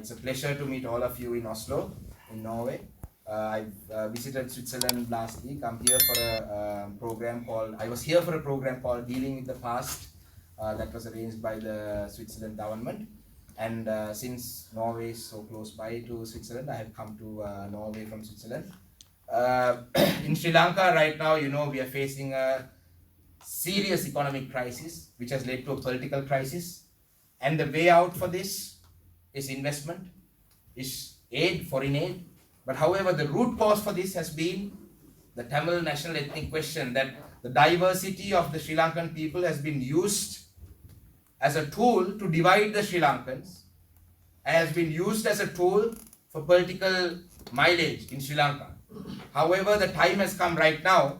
It's a pleasure to meet all of you in Oslo, in Norway. I visited Switzerland last week. I'm here for a program called, I was here for a program called Dealing with the Past that was arranged by the Switzerland government. And since Norway is so close by to Switzerland, I have come to Norway from Switzerland. In Sri Lanka right now, you know, we are facing a serious economic crisis, which has led to a political crisis. And the way out for this is investment, is aid, foreign aid. But however, the root cause for this has been the Tamil national ethnic question, that the diversity of the Sri Lankan people has been used as a tool to divide the Sri Lankans, and has been used as a tool for political mileage in Sri Lanka. However, the time has come right now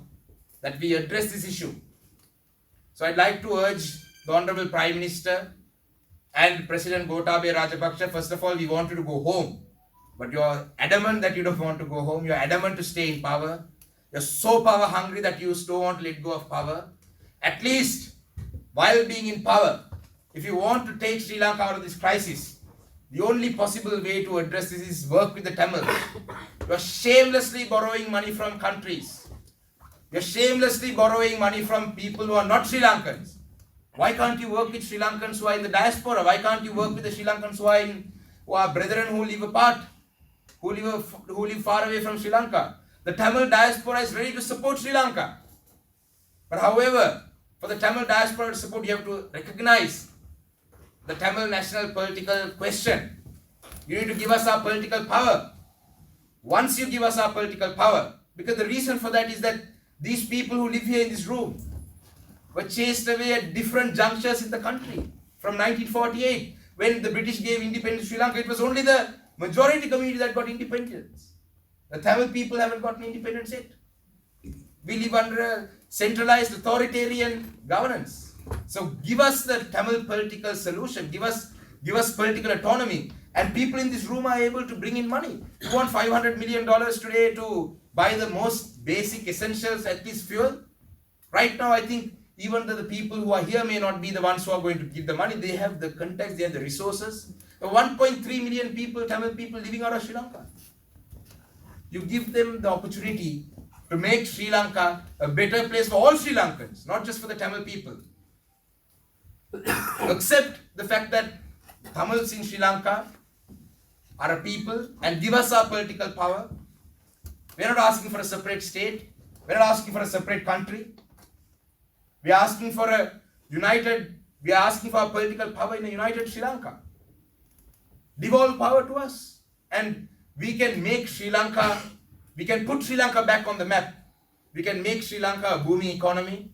that we address this issue. So I'd like to urge the Honorable Prime Minister and President Gotabaya Rajapaksa, first of all, we want you to go home. But you're adamant that you don't want to go home. You're adamant to stay in power. You're so power hungry that you don't want to let go of power. At least, while being in power, if you want to take Sri Lanka out of this crisis, the only possible way to address this is work with the Tamils. You're shamelessly borrowing money from countries. You're shamelessly borrowing money from people who are not Sri Lankans. Why can't you work with Sri Lankans who are in the diaspora? Why can't you work with the Sri Lankans who are brethren who live apart, who live far away from Sri Lanka? The Tamil diaspora is ready to support Sri Lanka. But however, for the Tamil diaspora to support, you have to recognize the Tamil national political question. You need to give us our political power. Once you give us our political power, because the reason for that is that these people who live here in this room were chased away at different junctures in the country. From 1948, when the British gave independence to Sri Lanka, it was only the majority community that got independence. The Tamil people haven't gotten independence yet. We live under a centralized authoritarian governance. So give us the Tamil political solution. Give us political autonomy. And people in this room are able to bring in money. You want $500 million today to buy the most basic essentials, at least fuel? Right now, I think even though the people who are here may not be the ones who are going to give the money, they have the contacts, they have the resources. The 1.3 million people, Tamil people living out of Sri Lanka. You give them the opportunity to make Sri Lanka a better place for all Sri Lankans, not just for the Tamil people. Accept the fact that Tamils in Sri Lanka are a people and give us our political power. We're not asking for a separate state. We're not asking for a separate country. We are asking for our political power in a united Sri Lanka. Devolve power to us. And we can make Sri Lanka, we can put Sri Lanka back on the map. We can make Sri Lanka a booming economy.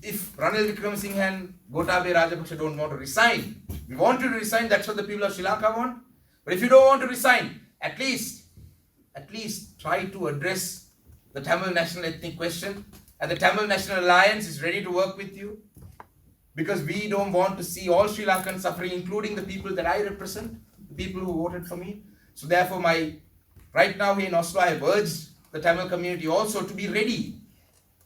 If Ranil, Wickremasinghe and Gotabaya Rajapaksa don't want to resign, we want you to resign, that's what the people of Sri Lanka want. But if you don't want to resign, at least try to address the Tamil national ethnic question. And the Tamil National Alliance is ready to work with you, because we don't want to see all Sri Lankans suffering, including the people that I represent, the people who voted for me. So therefore, right now here in Oslo, I have urged the Tamil community also to be ready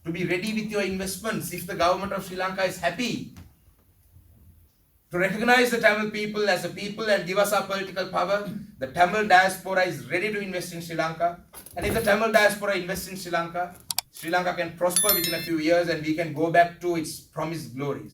with your investments if the government of Sri Lanka is happy to recognize the Tamil people as a people and give us our political power. The Tamil diaspora is ready to invest in Sri Lanka. And if the Tamil diaspora invests in Sri Lanka, Sri Lanka can prosper within a few years and we can go back to its promised glories.